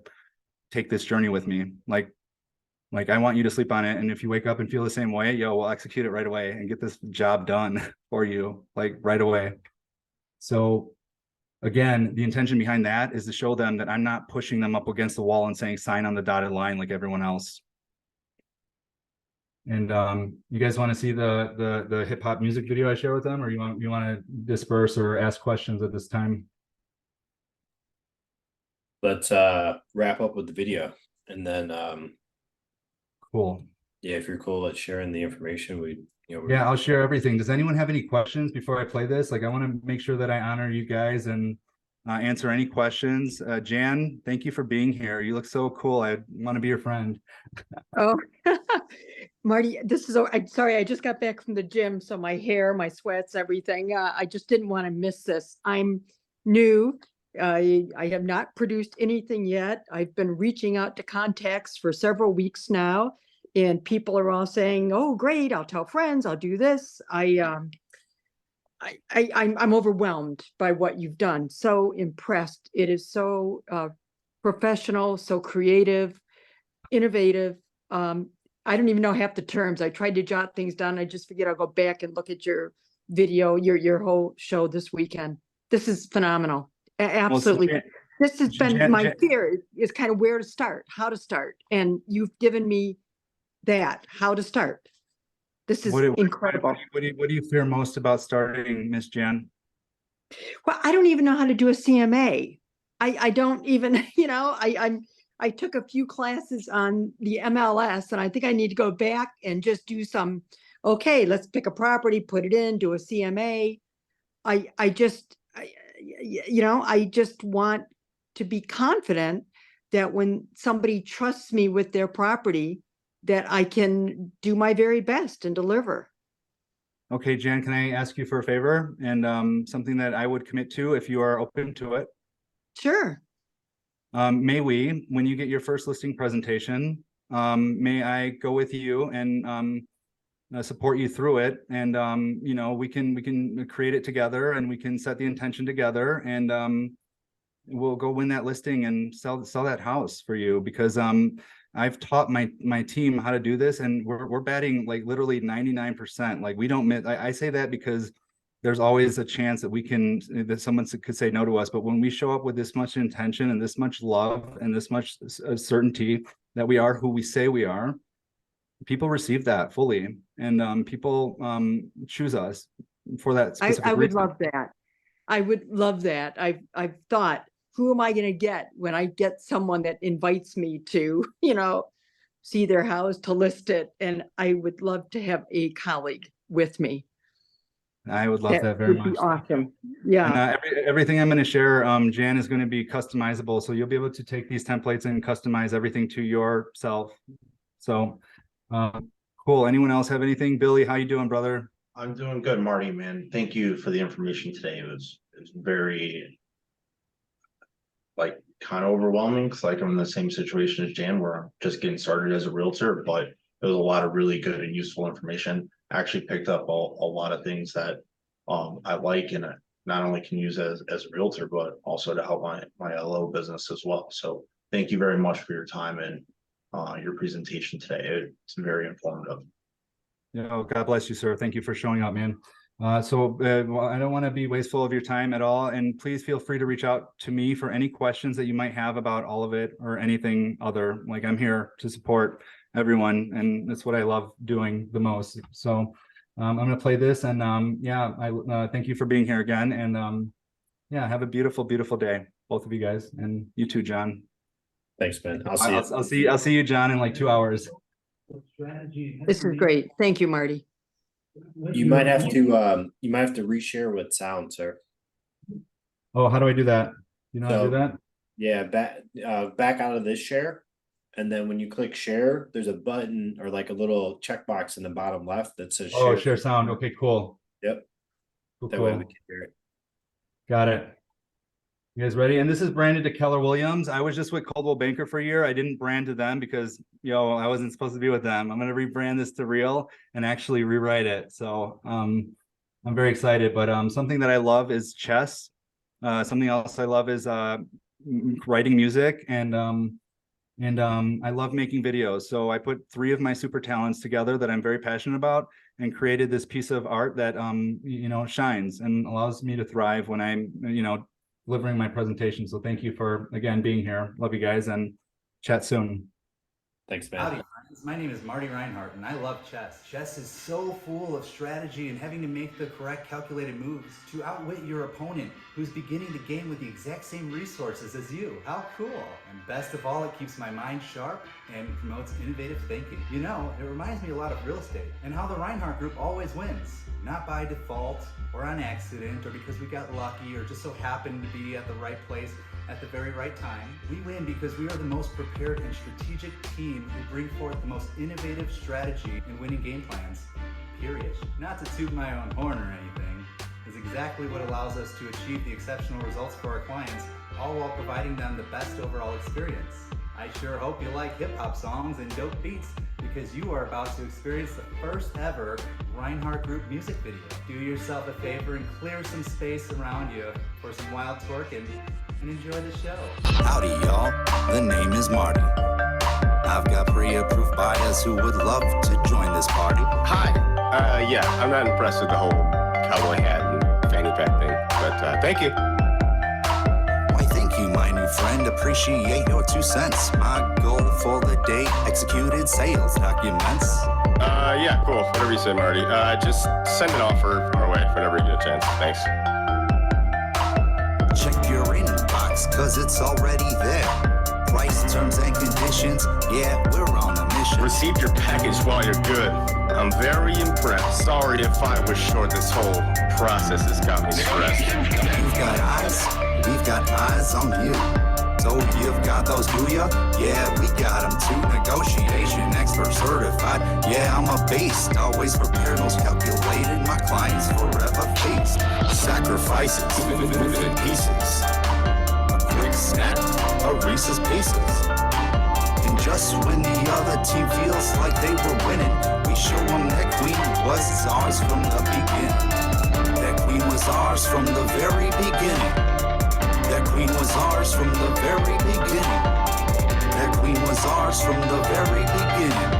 take this journey with me. Like I want you to sleep on it. And if you wake up and feel the same way, yo, we'll execute it right away and get this job done for you, like right away. So again, the intention behind that is to show them that I'm not pushing them up against the wall and saying, sign on the dotted line like everyone else. And you guys want to see the hip hop music video I share with them, or you want to disperse or ask questions at this time? Let's wrap up with the video, and then Cool. yeah, if you're cool, let's sharing the information. Yeah, I'll share everything. Does anyone have any questions before I play this? Like, I want to make sure that I honor you guys and answer any questions. Jan, thank you for being here. You look so cool. I want to be your friend. Oh, Marty, I'm sorry, I just got back from the gym, so my hair, my sweats, everything. I just didn't want to miss this. I'm new. I have not produced anything yet. I've been reaching out to contacts for several weeks now, and people are all saying, "Oh, great! I'll tell friends. I'll do this." I'm overwhelmed by what you've done. So impressed. It is so professional, so creative, innovative. I don't even know half the terms. I tried to jot things down. I just figured I'll go back and look at your video, your whole show this weekend. This is phenomenal. Absolutely. Well, This has been Jan- my Jan- fear, is kind of where to start, how to start. And you've given me that, how to start. This is incredible. What do you fear most about starting, Miss Jan? Well, I don't even know how to do a CMA. I don't even, I took a few classes on the MLS, and I think I need to go back and just do some, okay, let's pick a property, put it in, do a CMA. I just want to be confident that when somebody trusts me with their property, that I can do my very best and deliver. Okay, Jan, can I ask you for a favor and something that I would commit to if you are open to it? Sure. May we, when you get your first listing presentation, may I go with you and support you through it? And we can create it together, and we can set the intention together, and we'll go win that listing and sell that house for you, because I've taught my team how to do this, and we're batting like literally 99%. Like, we don't miss. I say that because there's always a chance that someone could say no to us. But when we show up with this much intention and this much love and this much certainty that we are who we say we are, people receive that fully, and people choose us for that specific I would reason. love that. I would love that. I've thought, who am I going to get when I get someone that invites me to, see their house, to list it? And I would love to have a colleague with me. I would love that very much. Would be awesome. Yeah. And everything I'm going to share, Jan, is going to be customizable. So you'll be able to take these templates and customize everything to yourself. So cool. Anyone else have anything? Billy, how you doing, brother? I'm doing good, Marty, man. Thank you for the information today. It was very kind of overwhelming, because I'm in the same situation as Jan, where I'm just getting started as a realtor, but it was a lot of really good and useful information. I actually picked up a lot of things that I like, and not only can use as a realtor, but also to help my LO business as well. So thank you very much for your time and your presentation today. It's very informative. God bless you, sir. Thank you for showing up, man. Well, I don't want to be wasteful of your time at all. And please feel free to reach out to me for any questions that you might have about all of it or anything other. Like, I'm here to support everyone, and that's what I love doing the most. So I'm going to play this, and I thank you for being here again. And have a beautiful, beautiful day, both of you guys, and you too, John. Thanks, man. I'll see you, John, in like 2 hours. This is great. Thank you, Marty. You might have to reshare with sound, sir. Oh, how do I do that? You know how to do So- that? Yeah, back out of this share. And then when you click share, there's a button or like a little checkbox in the bottom left that says Oh, share. share sound. Okay, cool. Yep. Cool, That way we cool. can hear it. Got it. You guys ready? And this is branded to Keller Williams. I was just with Coldwell Banker for a year. I didn't brand to them because, I wasn't supposed to be with them. I'm going to rebrand this to Real and actually rewrite it. So I'm very excited. But something that I love is chess. Something else I love is writing music and I love making videos. So I put 3 of my super talents together that I'm very passionate about and created this piece of art that shines and allows me to thrive when I'm delivering my presentation. So thank you for again being here. Love you guys and chat soon. Thanks, man. Howdy, friends. My name is Marty Reinhardt, and I love chess. Chess is so full of strategy and having to make the correct calculated moves to outwit your opponent, who's beginning the game with the exact same resources as you. How cool! And best of all, it keeps my mind sharp and promotes innovative thinking. It reminds me a lot of real estate and how the Reinhardt Group always wins. Not by default or on accident or because we got lucky or just so happened to be at the right place at the very right time. We win because we are the most prepared and strategic team who bring forth the most innovative strategy in winning game plans, period. Not to toot my own horn or anything, is exactly what allows us to achieve the exceptional results for our clients, all while providing them the best overall experience. I sure hope you like hip-hop songs and dope beats because you are about to experience the first ever Reinhardt Group music video. Do yourself a favor and clear some space around you for some wild twerking and enjoy the show. Howdy, y'all. The name is Marty. I've got pre-approved buyers who would love to join this party. Hi. Yeah, I'm not impressed with the whole cowboy hat and fanny pack thing, but thank you. Why, thank you, my new friend. Appreciate your 2 cents. My goal for the day, executed sales documents. Yeah, cool. Whatever you say, Marty. Just send an offer our way whenever you get a chance. Thanks. Check your inbox, cause it's already there. Price, terms, and conditions, yeah, we're on a mission. Received your package while you're good. I'm very impressed. Sorry if I was short. This whole process has got me stressed. You've got eyes, we've got eyes on you. So you've got those, do ya? Yeah, we got them too. Negotiation expert certified. Yeah, I'm a beast. Always prepared, most calculated. My clients forever feast. Sacrifices, moving pieces. A quick snap, a Reese's Pieces. And just when the other team feels like they were winning, we show them that queen was ours from the beginning. That queen was ours from the very beginning. That queen was ours from the very beginning. That queen was ours from the very beginning.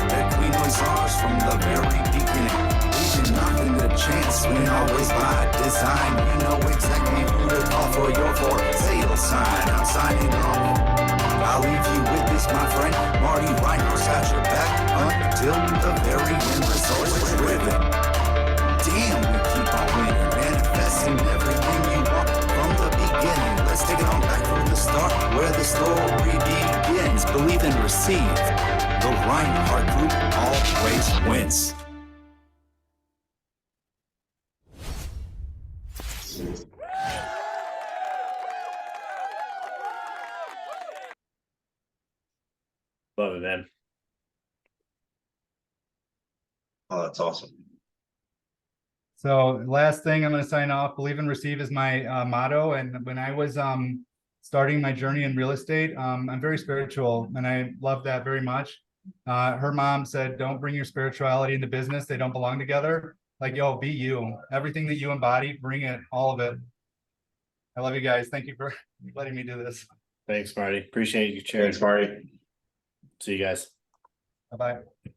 That queen was ours from the very beginning. Leaving nothing to chance, win always by design. You know exactly who to call for your for sale sign. I'm signing off. I'll leave you with this, my friend. Marty Reinhardt's got your back until the very end. Results driven. Damn, we keep on winning, manifesting everything you want from the beginning. Let's take it on back from the start, where the story begins. Believe and receive. The Reinhardt Group always wins. Love it, man. Oh, that's awesome. So last thing I'm going to sign off, believe and receive is my motto. And when I was starting my journey in real estate, I'm very spiritual and I love that very much. Her mom said, don't bring your spirituality into business. They don't belong together. Like, yo, be you. Everything that you embody, bring it, all of it. I love you guys. Thank you for letting me do this. Thanks, Marty. Appreciate you sharing. Thanks, Marty. See you guys. Bye-bye.